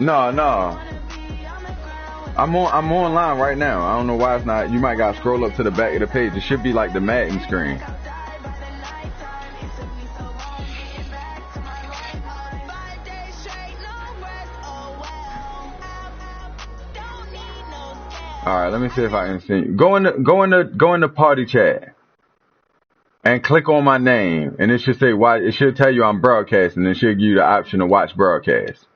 No, no. I'm online right now. I don't know why it's not. You might gotta scroll up to the back of the page. It should be like the Madden screen. All right, let me see if I can see. Go in the party chat and click on my name, and it should say why. It should tell you I'm broadcasting. It should give you the option to watch broadcast.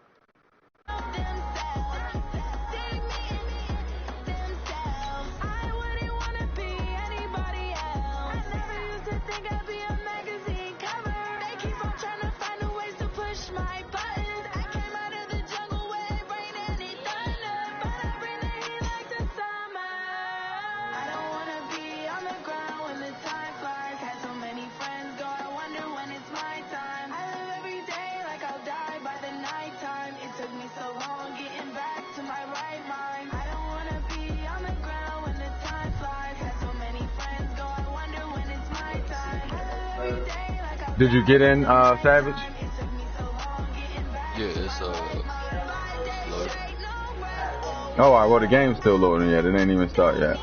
Did you get in, Savage? Yeah, it's loaded. Oh, all right, well, the game's still loading yet. It ain't even start yet.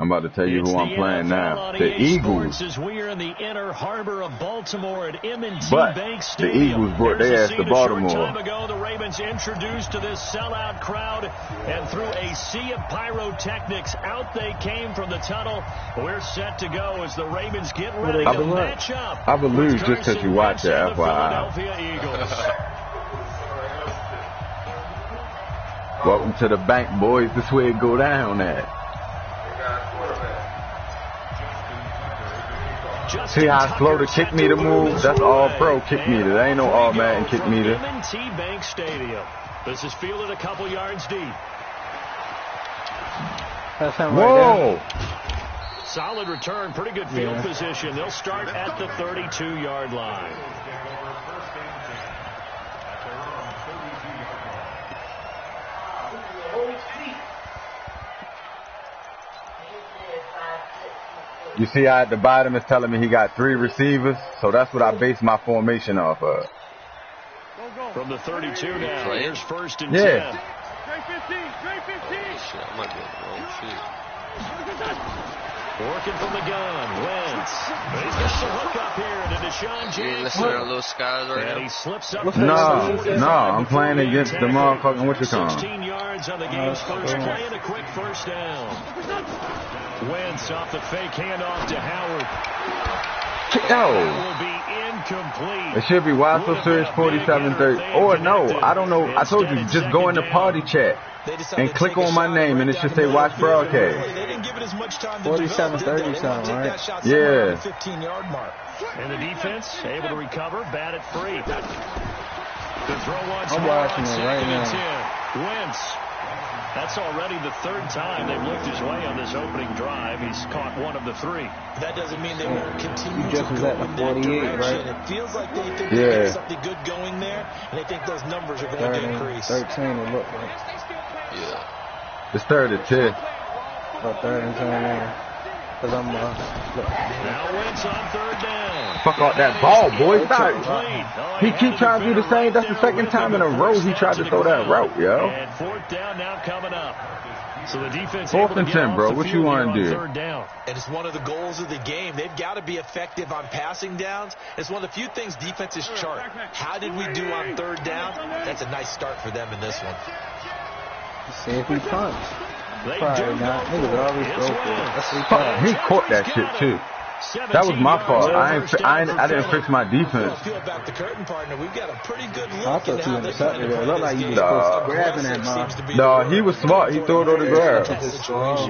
I'm about to tell you who I'm playing now. The Eagles. As we are in the inner harbor of Baltimore at M&T But Bank the Stadium. Eagles brought their ass to Baltimore. A short time ago, the Ravens introduced to this sellout crowd, and through a sea of pyrotechnics, out they came from the tunnel. We're set to go as the Ravens get ready to match up. I would lose just because you watch it, FYI. Welcome to the bank, boys. This way it go down at. See how slow the kick meter moves? That's all pro kick meter. There ain't no all Madden kick meter. M&T Bank Stadium. This is fielded a couple yards deep. Whoa! Solid return, pretty good field position. They'll start at the 32-yard line. You see how at the bottom it's telling me he got 3 receivers, so that's what I base my formation off of. From the 32 now, here's first and 10. Yeah. Shit, I might be on the wrong shit. Working from the gun, Wentz. He's got the hook up here to Deshaun Jackson. You listening to our little skies right And now? he slips up. No, I'm playing against the motherfucking what you call 16 yards on the game's first play and a quick first down. Wentz off the fake handoff to Howard. No. Will be incomplete. It should be YsoSerious1028's. Or no, I don't know. I told you, just go in the party chat and click on my name and it should say watch broadcast. They didn't give it as much time to 47-30 something, right? Yeah. 15-yard mark. And the defense able to recover, bat it free. The throw once I'm more watching on it right second now. and 10. Wentz. That's already the 3rd time they've looked his way on this opening drive. He's caught 1 of the 3. That doesn't mean they won't continue He just was at the 48, right? It feels like they think they have something good going there, and they think those numbers are going to increase. 13 it looked like. Yeah. It's 3rd and 10. Or 3rd and 10 now. Because I'm now Wentz on 3rd down. Fuck out that ball, boy. Stop. He keep trying to do the same. That's the 2nd time in a row he tried to throw that route, yo. And 4th down now coming up. So the defense 4th and 10, bro. What you want to do? 3rd down. And it's one of the goals of the game. They've got to be effective on passing downs. It's one of the few things defenses chart. How did we do on 3rd down? That's a nice start for them in this one. See if he punts. They Probably do not. Niggas always go for it. That's what he Fuck, he caught that shit too. That was my fault. I didn't fix my defense. Peel back the curtain, partner. We've got a pretty good look. I thought you intercepted it. It looked like you was grabbing that man. No, he was smart. He threw it on the ground.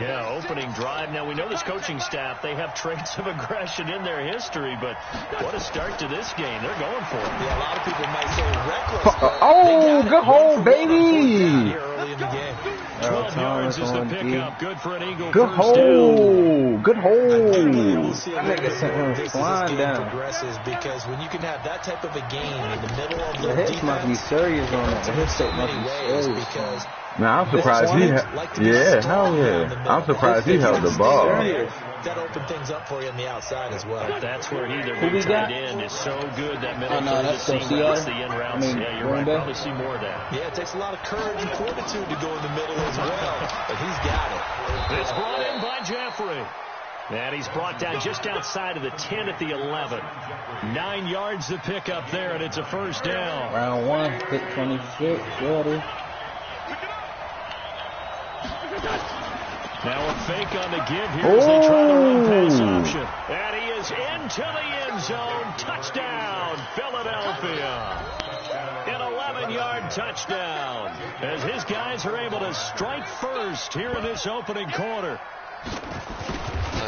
Yeah, opening drive. Now, we know this coaching staff, they have traits of aggression in their history, but what a start to this game. They're going for it. Yeah, a lot of people might say reckless. Oh, good hole, baby. Early in the game. 12 yards is the pickup. Good for an Eagle. Good hole. Good hole. That nigga sent him flying down. Progresses because when you can have that type of a game in the middle of the hits must be serious on it. The hits must be serious. Because now I'm surprised he hell yeah. I'm surprised he held the ball. that opened things up for you on the outside as well. But that's where either big tight end is so good that middle that's seam routes, the in routes. you're right. Probably see more of that. Yeah, it takes a lot of courage and fortitude to go in the middle as well, but he's got it. It's brought in by Jeffrey. And he's brought down just outside of the 10 at the 11. 9 yards to pick up there, and it's a first down. Round 1, pick 26, ready. Now a fake on the give here as they try the run pass option. And he is into the end zone. Touchdown, Philadelphia. An 11-yard touchdown as his guys are able to strike first here in this opening quarter. He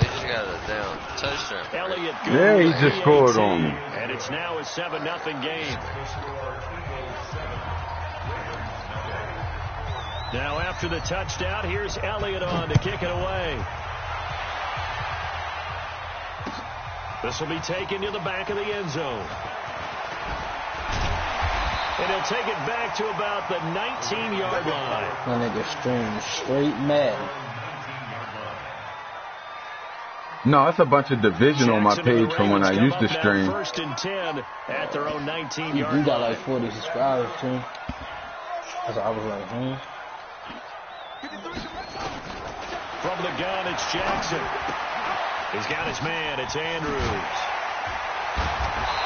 just got a down touchdown. Elliott he just scored on me. And it's now a 7-0 game. Now after the touchdown, here's Elliott on to kick it away. This will be taken to the back of the end zone. And he'll take it back to about the 19-yard line. My nigga stream straight mad. No, it's a bunch of division on my page from when I used to stream. First and 10 at their own 19-yard line. You got like 40 subscribers too. So I was like, From the gun, it's Jackson. He's got his man. It's Andrews.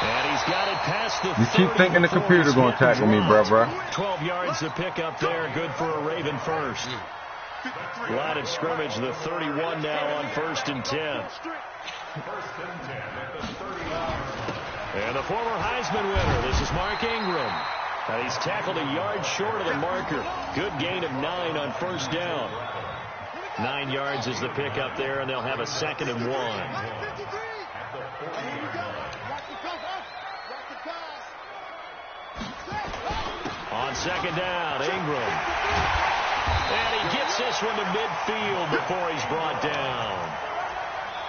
And he's got it past the 30. You keep thinking the computer's going to tackle me, bro. 12 yards to pick up there. Good for a Raven first. Line of scrimmage, the 31 now on first and 10. And the former Heisman winner, this is Mark Ingram. He's tackled a yard short of the marker. Good gain of 9 on first down. 9 yards is the pickup there, and they'll have a 2nd and 1. On second down, Ingram. And he gets this one to midfield before he's brought down.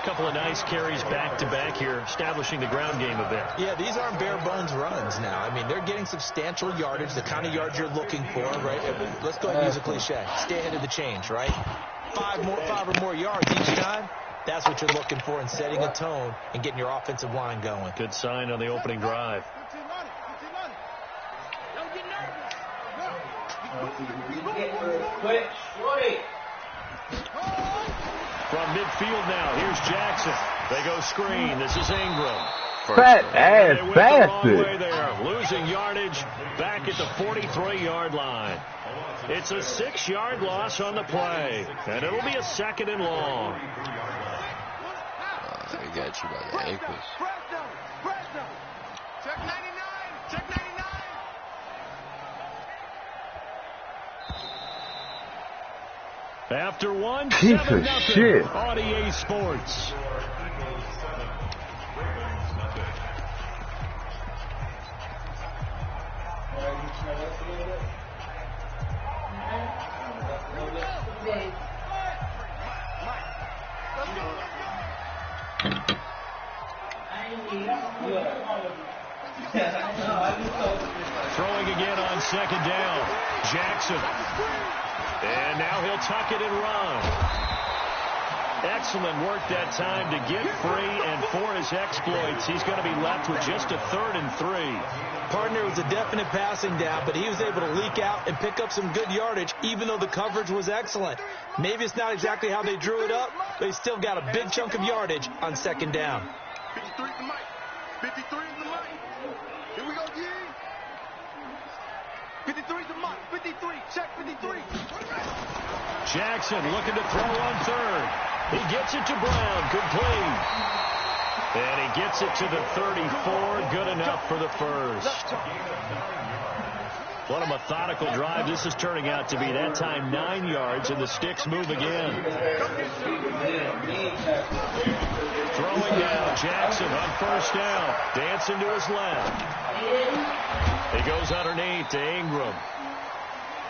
A couple of nice carries back-to-back here, establishing the ground game a bit. Yeah, these aren't bare-bones runs now. I mean, they're getting substantial yardage, the kind of yards you're looking for, right? Let's go ahead and use a cliche. Stay ahead of the change, right? 5 or more yards each time. That's what you're looking for in setting a tone and getting your offensive line going. Good sign on the opening drive. From midfield now, here's Jackson. They go screen. This is Ingram. Fat ass bastard. Losing yardage back at the 43-yard line. It's a 6-yard loss on the play, and it'll be a 2nd and long. He got you by the ankles. Check 99. Check 99. After one, piece of shit. On EA Sports. Throwing again on second down. Jackson. And now he'll tuck it and run. Excellent work that time to get free, and for his exploits, he's going to be left with just a 3rd and 3. Partner was a definite passing down, but he was able to leak out and pick up some good yardage, even though the coverage was excellent. Maybe it's not exactly how they drew it up, but he still got a big chunk of yardage on second down. 53 is the mic. 53 is the mic. Here we go, G. 53 is the mic. 53. Check 53. Jackson looking to throw on 3rd. He gets it to Brown. Complete. And he gets it to the 34. Good enough for the first. What a methodical drive this is turning out to be. That time 9 yards, and the sticks move again. Throwing down. Jackson on first down. Dancing to his left. He goes underneath to Ingram.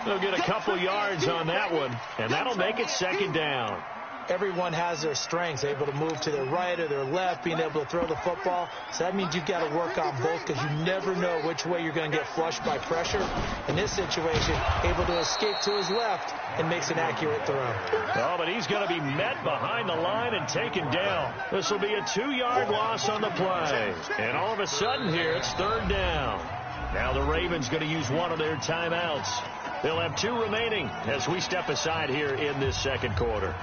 They'll get a couple yards on that one, and that'll make it second down. everyone has their strengths, able to move to their right or their left, being able to throw the football. So that means you've got to work on both because you never know which way you're going to get flushed by pressure. In this situation, able to escape to his left and makes an accurate throw. Oh, but he's going to be met behind the line and taken down. This will be a 2-yard loss on the play. And all of a sudden here, it's 3rd down. Now the Ravens going to use one of their timeouts. They'll have 2 remaining as we step aside here in this 2nd quarter.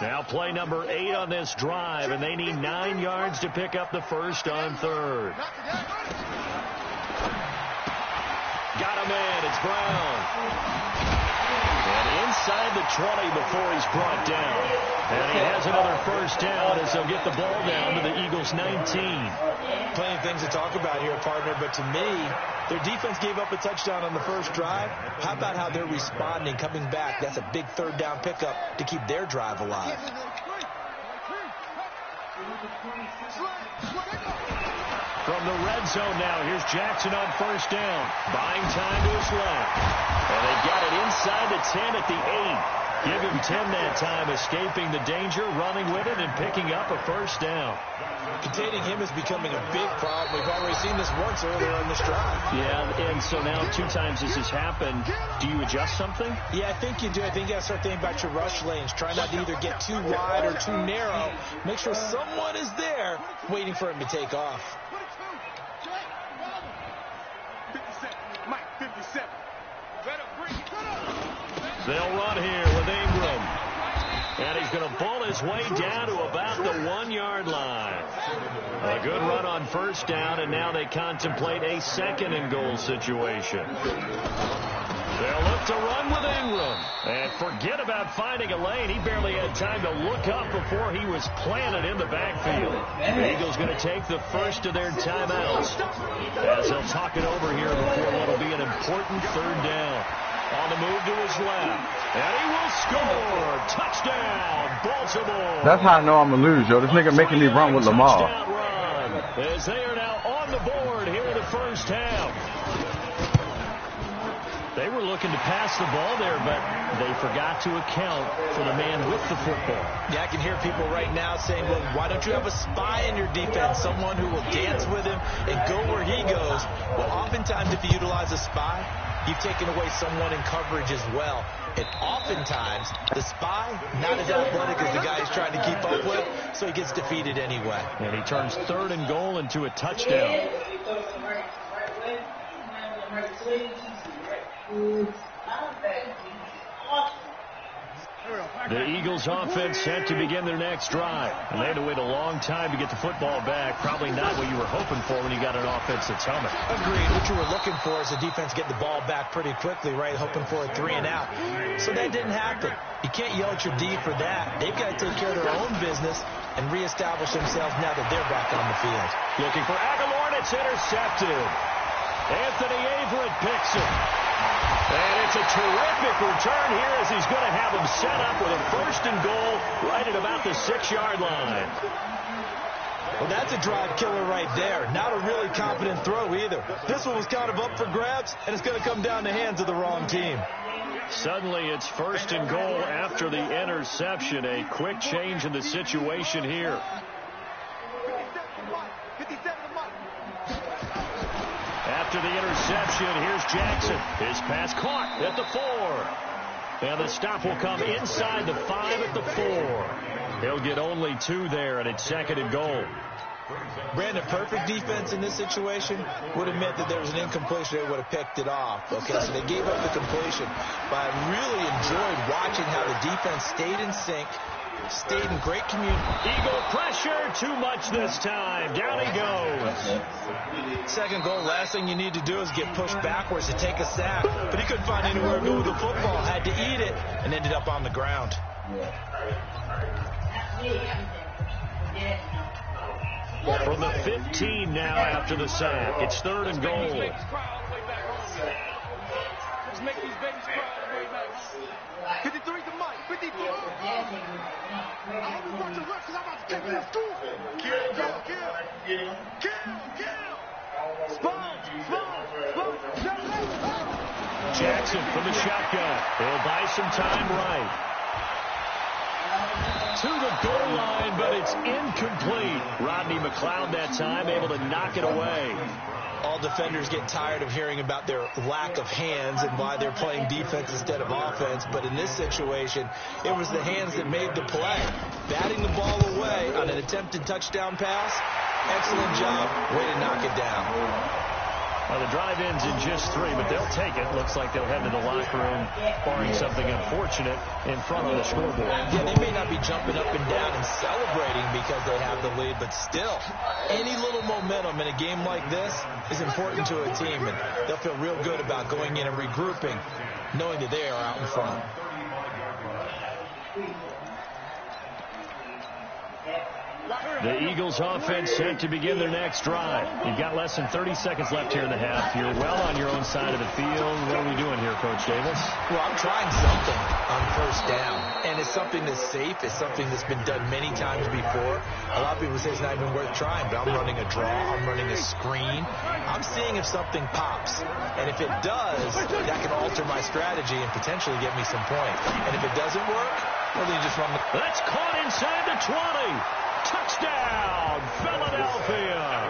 Now play number 8 on this drive, and they need 9 yards to pick up the first on 3rd. Got him in. It's Brown. And inside the 20 before he's brought down. And he has another first down as they'll get the ball down to the Eagles' 19. Plenty of things to talk about here, partner, but to me, their defense gave up a touchdown on the first drive. How about how they're responding, coming back? That's a big 3rd down pickup to keep their drive alive. From the red zone now, here's Jackson on first down. Buying time to his left. And they got it inside the 10 at the 8. Give him 10 that time, escaping the danger, running with it, and picking up a first down. Containing him is becoming a big problem. We've already seen this once earlier on this drive. Yeah, and so now 2 times this has happened. Do you adjust something? Yeah, I think you do. I think you got to start thinking about your rush lanes. Try not to either get too wide or too narrow. Make sure someone is there waiting for him to take off. 57. Mike, 57. They'll run here with Ingram. And he's going to pull his way down to about the 1-yard line. A good run on first down, and now they contemplate a 2nd and goal situation. They'll look to run with Ingram. And forget about finding a lane. He barely had time to look up before he was planted in the backfield. The Eagles going to take the first of their timeouts as they'll talk it over here before what will be an important 3rd down. On the move to his left. And he will score. Touchdown, Baltimore. That's how I know I'm going to lose, yo. This nigga making me run with Lamar. Touchdown run as they are now on the board here in the first half. They were looking to pass the ball there, but they forgot to account for the man with the football. Yeah, I can hear people right now saying, well, why don't you have a spy in your defense, someone who will dance with him and go where he goes? Well, oftentimes if you utilize a spy, you've taken away someone in coverage as well. And oftentimes, the spy, not as athletic as the guy he's trying to keep up with, so he gets defeated anyway. And he turns 3rd and goal into a touchdown. The Eagles offense set to begin their next drive. And they had to wait a long time to get the football back. Probably not what you were hoping for when you got an offense that's humming. Agreed. What you were looking for is the defense get the ball back pretty quickly, right? Hoping for a 3 and out. So that didn't happen. You can't yell at your D for that. They've got to take care of their own business and reestablish themselves now that they're back on the field. Looking for Aguilar, and it's intercepted. Anthony Averett picks it. And it's a terrific return here as he's going to have him set up with a 1st and goal right at about the 6-yard line. Well, that's a drive killer right there. Not a really confident throw either. This one was kind of up for grabs, and it's going to come down the hands of the wrong team. Suddenly it's 1st and goal after the interception. A quick change in the situation here. After the interception, here's Jackson. His pass caught at the 4. And the stop will come inside the 5 at the 4. He'll get only 2 there, and it's 2nd and goal. Brandon, perfect defense in this situation would have meant that there was an incompletion. They would have picked it off. Okay, so they gave up the completion. But I really enjoyed watching how the defense stayed in sync, stayed in great community. Eagle pressure, too much this time. Down he goes. 2nd goal, last thing you need to do is get pushed backwards to take a sack. But he couldn't find anywhere to go with the football, had to eat it, and ended up on the ground. From the 15 now after the sack. It's 3rd and goal. Let's make these babies cry all the way back. 53 to Mike. 54. I hope you watch your left because I'm about to take you to school. Kill. Jackson from the shotgun. He'll buy some time right. To the goal line, but it's incomplete. Rodney McLeod that time able to knock it away. All defenders get tired of hearing about their lack of hands and why they're playing defense instead of offense. But in this situation, it was the hands that made the play. Batting the ball away on an attempted touchdown pass. Excellent job. Way to knock it down. Well, the drive ends in just 3, but they'll take it. Looks like they'll head to the locker room, barring something unfortunate in front of the scoreboard. Yeah, they may not be jumping up and down and celebrating because they have the lead, but still, any little momentum in a game like this is important to a team, and they'll feel real good about going in and regrouping, knowing that they are out in front. The Eagles offense set to begin their next drive. You've got less than 30 seconds left here in the half. You're well on your own side of the field. What are we doing here, Coach Davis? Well, I'm trying something on first down, and it's something that's safe. It's something that's been done many times before. A lot of people say it's not even worth trying, but I'm running a draw. I'm running a screen. I'm seeing if something pops, and if it does, that can alter my strategy and potentially get me some points. And if it doesn't work, well, then you just run the... That's caught inside the 20. Touchdown, Philadelphia.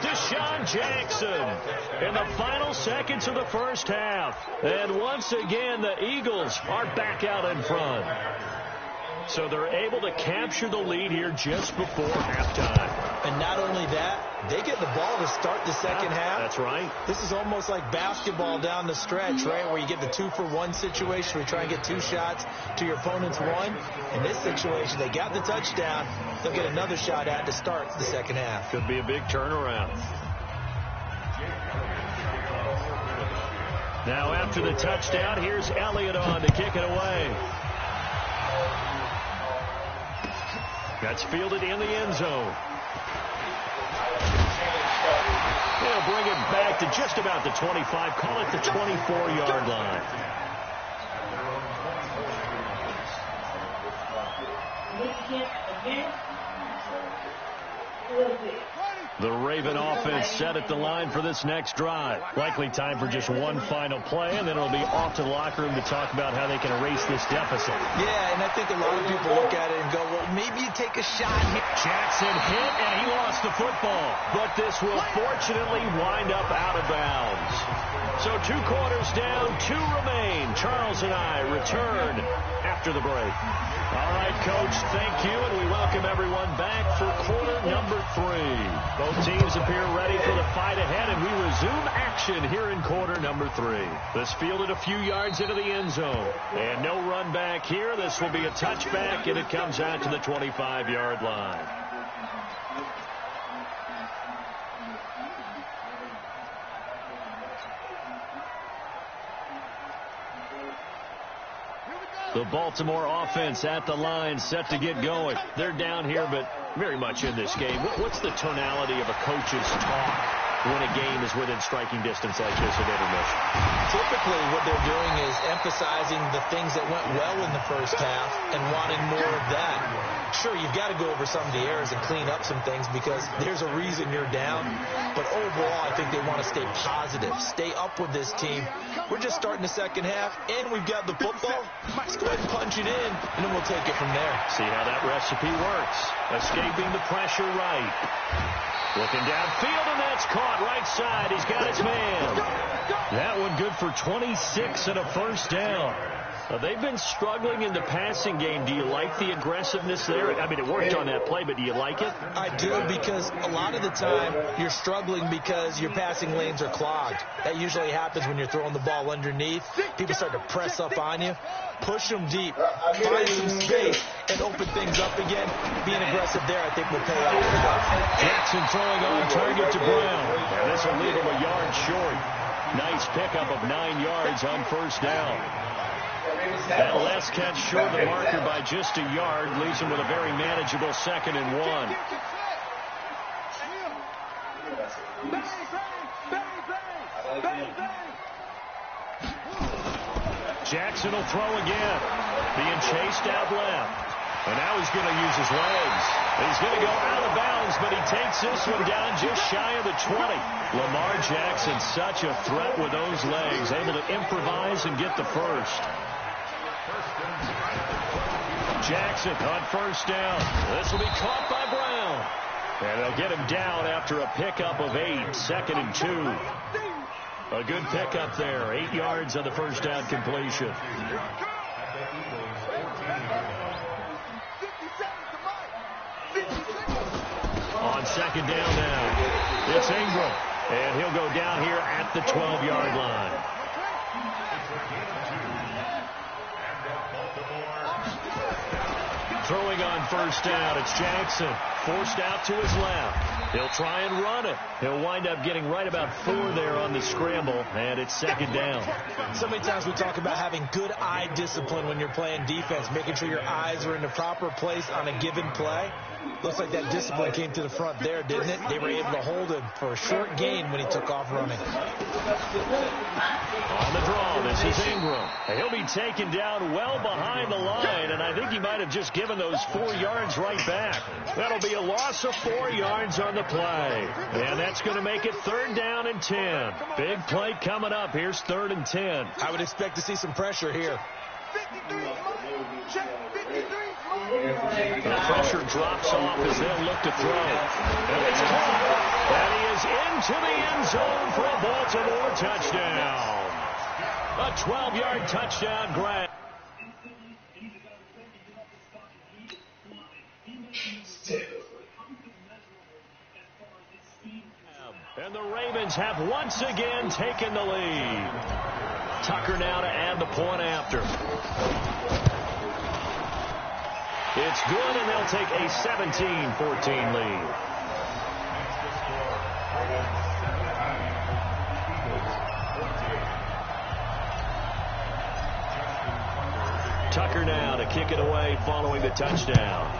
Deshaun Jackson in the final seconds of the first half. And once again, the Eagles are back out in front. So they're able to capture the lead here just before halftime. And not only that, they get the ball to start the second half. That's right. This is almost like basketball down the stretch, right, where you get the 2-for-1 situation where you try and get 2 shots to your opponent's 1. In this situation, they got the touchdown. They'll get another shot at to start the second half. Could be a big turnaround. Now after the touchdown, here's Elliott on to kick it away. That's fielded in the end zone. They'll bring it back to just about the 25. Call it the 24-yard line. The Raven offense set at the line for this next drive. Likely time for just one final play, and then it'll be off to the locker room to talk about how they can erase this deficit. Yeah, and I think a lot of people look at it and go, well, maybe you take a shot here. Jackson hit, and he lost the football. But this will fortunately wind up out of bounds. So 2 quarters down, 2 remain. Charles and I return after the break. All right, Coach, thank you, and we welcome everyone back for quarter number 3. Both teams appear ready for the fight ahead, and we resume action here in quarter number 3. This fielded a few yards into the end zone. And no run back here. This will be a touchback, and it comes out to the 25-yard line. The Baltimore offense at the line, set to get going. They're down here, but very much in this game. What's the tonality of a coach's talk when a game is within striking distance like this of intermission? Typically, what they're doing is emphasizing the things that went well in the first half and wanting more of that. Sure, you've got to go over some of the errors and clean up some things because there's a reason you're down. But overall, I think they want to stay positive, stay up with this team. We're just starting the second half, and we've got the football. Let's go ahead and punch it in, and then we'll take it from there. See how that recipe works. Escaping the pressure right. Looking downfield, and that's caught right side. He's got his man. That one good for 26 and a first down. They've been struggling in the passing game. Do you like the aggressiveness there? I mean, it worked on that play, but do you like it? I do, because a lot of the time you're struggling because your passing lanes are clogged. That usually happens when you're throwing the ball underneath. People start to press up on you. Push them deep. Find some space and open things up again. Being aggressive there, I think, will pay off. Jackson throwing on target to Brown. And this will leave him a yard short. Nice pickup of 9 yards on first down. That last catch short the marker by just a yard leaves him with a very manageable 2nd and 1. Jackson will throw again. being chased out left. And now he's going to use his legs. He's going to go out of bounds, but he takes this one down just shy of the 20. Lamar Jackson, such a threat with those legs, able to improvise and get the first. Jackson on first down. This will be caught by Brown. And they'll get him down after a pickup of 8, 2nd and 2. A good pickup there, 8 yards on the first down completion. On second down now, it's Ingram. And he'll go down here at the 12-yard line. Throwing on first down, it's Jackson. Forced out to his left. He'll try and run it. He'll wind up getting right about 4 there on the scramble, and it's second down. So many times we talk about having good eye discipline when you're playing defense, making sure your eyes are in the proper place on a given play. Looks like that discipline came to the front there, didn't it? They were able to hold him for a short gain when he took off running. On the draw, this is Ingram. He'll be taken down well behind the line, and I think he might have just given those 4 yards right back. That'll be a loss of 4 yards on the play. And that's going to make it 3rd down and 10. Big play coming up. Here's 3rd and 10. I would expect to see some pressure here. The pressure drops off as they'll look to throw. And it's caught. And he is into the end zone for a Baltimore touchdown. A 12-yard touchdown grab. And the Ravens have once again taken the lead. Tucker now to add the point after. It's good, and they'll take a 17-14 lead. Tucker now to kick it away following the touchdown.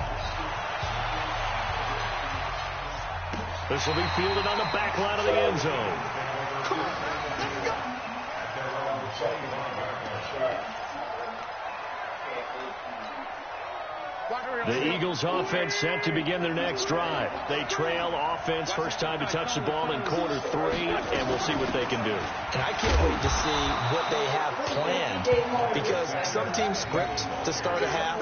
This will be fielded on the back line of the end zone. The Eagles offense set to begin their next drive. They trail offense, first time to touch the ball in quarter 3, and we'll see what they can do. And I can't wait to see what they have planned, because some teams script to start a half.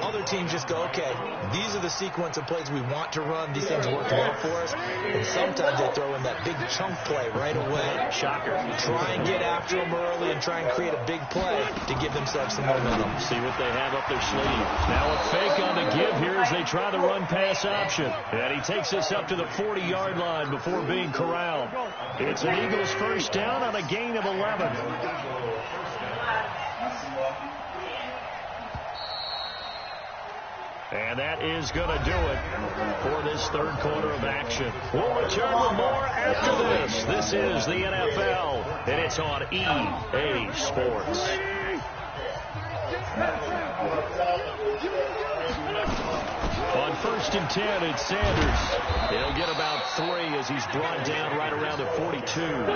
Other teams just go, okay, these are the sequence of plays we want to run. These things work well for us. And sometimes they throw in that big chunk play right away. Shocker. Try and get after them early and try and create a big play to give themselves some momentum. See what they have up their sleeve. Now a fake on the give here as they try the run-pass option. And he takes this up to the 40-yard line before being corralled. It's an Eagles first down on a gain of 11. And that is going to do it for this third quarter of action. We'll return with more after this. This is the NFL, and it's on EA Sports. On first and 10, it's Sanders. He'll get about 3 as he's brought down right around the 42.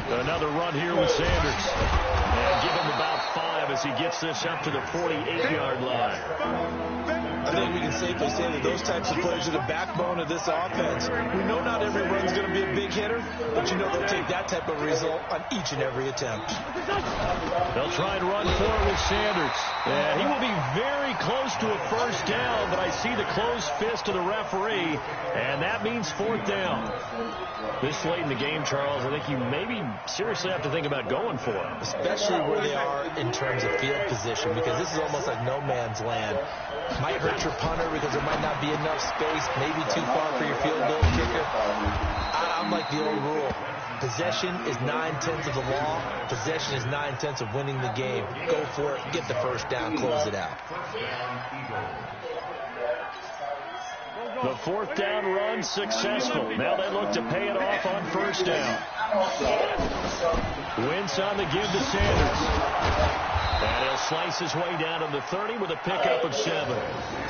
Another run here with Sanders. And give him about 5 as he gets this up to the 48-yard line. I think we can safely say that those types of plays are the backbone of this offense. We know not every run's going to be a big hitter, but you know they'll take that type of result on each and every attempt. They'll try and run for it with Sanders. And he will be very close to a first down, but I see the closed fist of the referee, and that means 4th down. This late in the game, Charles, I think you maybe seriously have to think about going for it. Especially where they are in terms of field position, because this is almost like no man's land. Might hurt your punter because there might not be enough space, maybe too far for your field goal kicker. I'm like the old rule. Possession is 9/10 of the law. Possession is 9/10 of winning the game. Go for it. Get the first down. Close it out. The 4th down run successful. Now they look to pay it off on first down. Wentz on the give to Sanders. And he'll slice his way down to the 30 with a pickup of 7.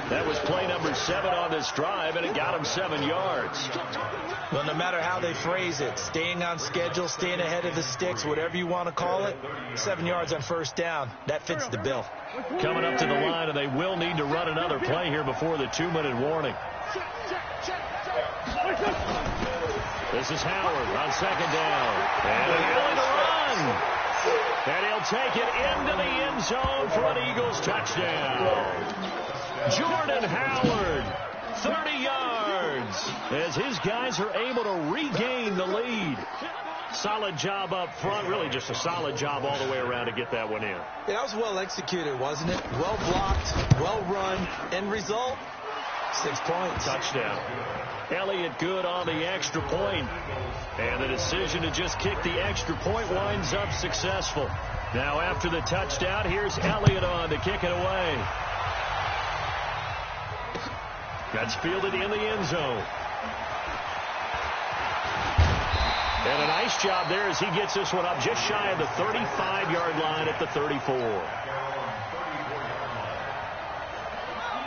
That was play number 7 on this drive, and it got him 7 yards. Well, no matter how they phrase it, staying on schedule, staying ahead of the sticks, whatever you want to call it, 7 yards on first down, that fits the bill. Coming up to the line, and they will need to run another play here before the 2-minute warning. This is Howard on second down. And he's going to run. And he'll take it into the end zone for an Eagles touchdown. Jordan Howard, 30 yards, as his guys are able to regain the lead. Solid job up front, really just a solid job all the way around to get that one in. That was well executed, wasn't it? Well blocked, well run, end result, 6 points. Touchdown. Elliott good on the extra point. And the decision to just kick the extra point winds up successful. Now after the touchdown, here's Elliott on to kick it away. That's fielded in the end zone. And a nice job there as he gets this one up just shy of the 35-yard line at the 34.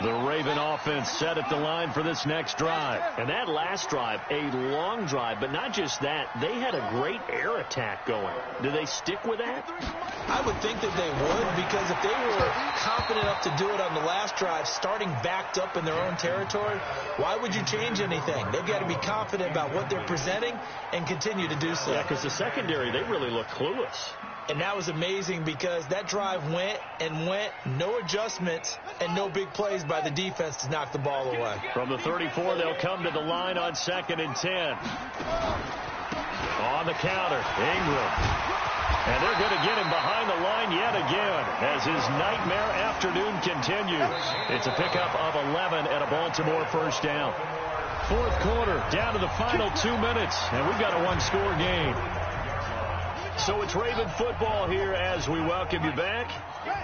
The Raven offense set at the line for this next drive. And that last drive, a long drive, but not just that. They had a great air attack going. Do they stick with that? I would think that they would, because if they were confident enough to do it on the last drive, starting backed up in their own territory, why would you change anything? They've got to be confident about what they're presenting and continue to do so. Yeah, because the secondary, they really look clueless. And that was amazing because that drive went and went, no adjustments and no big plays by the defense to knock the ball away. From the 34, they'll come to the line on 2nd and 10. On the counter, Ingram. And they're going to get him behind the line yet again as his nightmare afternoon continues. It's a pickup of 11 and a Baltimore first down. Fourth quarter, down to the final 2 minutes, and we've got a one-score game. So it's Raven football here as we welcome you back.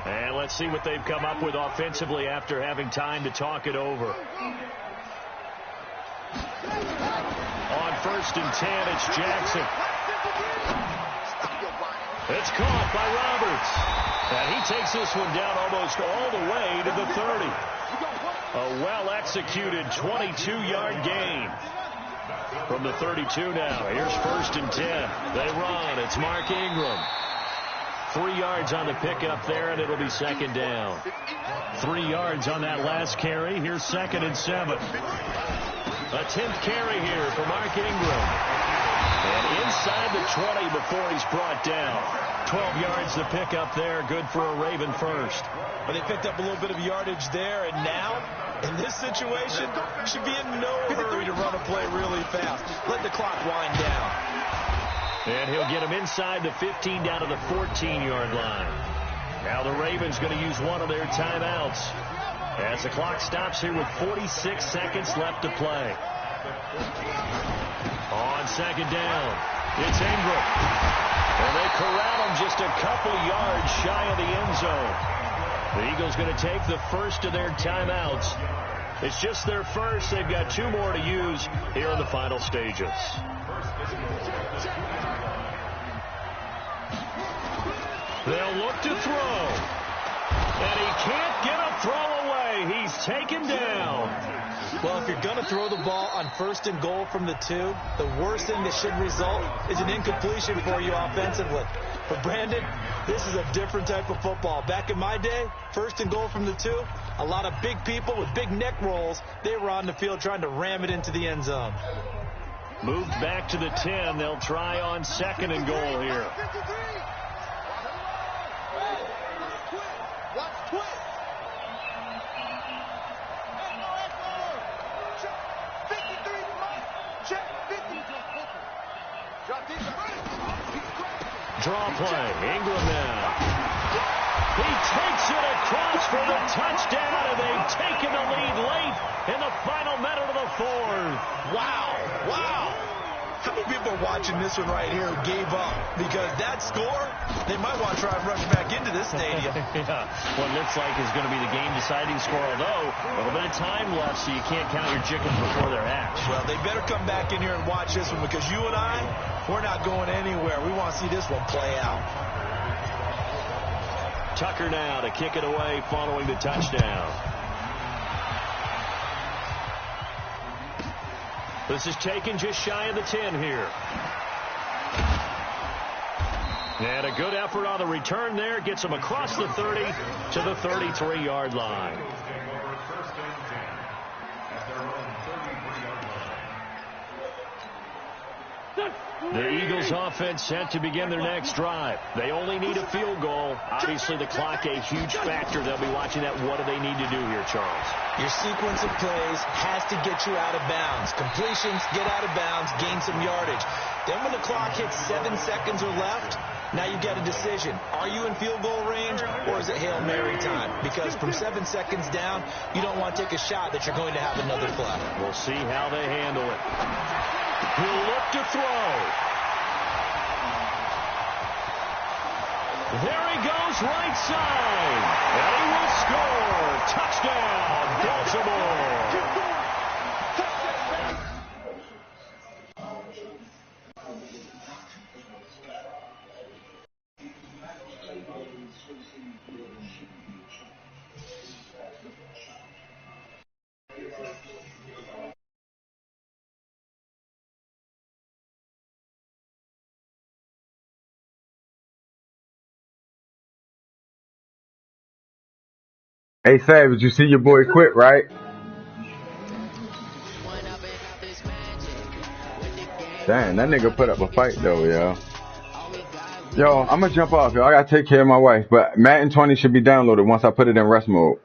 And let's see what they've come up with offensively after having time to talk it over. On 1st and 10, it's Jackson. It's caught by Roberts. And he takes this one down almost all the way to the 30. A well-executed 22-yard gain. From the 32 now, here's 1st and 10. They run. It's Mark Ingram. 3 yards on the pickup there, and it'll be 2nd down. 3 yards on that last carry. Here's 2nd and 7. A 10th carry here for Mark Ingram. And inside the 20 before he's brought down. 12 yards to pick up there. Good for a Raven first. Well, they picked up a little bit of yardage there, and now, in this situation, should be in no hurry to run a play really fast. Let the clock wind down. And he'll get him inside the 15 down to the 14-yard line. Now the Ravens going to use one of their timeouts as the clock stops here with 46 seconds left to play. On 2nd down, it's Ingram. And they corral him just a couple yards shy of the end zone. The Eagles going to take the first of their timeouts. It's just their first. They've got 2 more to use here in the final stages. They'll look to throw. And he can't get a throw away. He's taken down. Well, if you're going to throw the ball on 1st and goal from the 2, the worst thing that should result is an incompletion for you offensively. But, Brandon, this is a different type of football. Back in my day, 1st and goal from the 2, a lot of big people with big neck rolls, they were on the field trying to ram it into the end zone. Moved back to the 10. They'll try on 2nd and goal here. Draw play. Ingram now. He takes it across for the touchdown, and they've taken the lead late in the final minute of the 4th. Wow. Wow. How many people are watching this one right here who gave up? Because that score, they might want to try and rush back into this stadium. Yeah. What looks like is going to be the game-deciding score, although a little bit of time left, so you can't count your chickens before they're hatched. Well, they better come back in here and watch this one, because you and I, we're not going anywhere. We want to see this one play out. Tucker now to kick it away following the touchdown. This is taken just shy of the 10 here. And a good effort on the return there. Gets him across the 30 to the 33-yard line. The Eagles offense set to begin their next drive. They only need a field goal. Obviously, the clock a huge factor. They'll be watching that. What do they need to do here, Charles? Your sequence of plays has to get you out of bounds. Completions, get out of bounds, gain some yardage. Then when the clock hits 7 seconds or left, now you get a decision. Are you in field goal range, or is it Hail Mary time? Because from 7 seconds down, you don't want to take a shot that you're going to have another play. We'll see how they handle it. He'll look to throw. There he goes, right side. And he will score. Touchdown, Baltimore. Hey, Savage, you see your boy quit, right? Dang, that nigga put up a fight, though, yo. Yo, I'm gonna jump off, yo. I gotta take care of my wife. But Madden 20 should be downloaded once I put it in rest mode.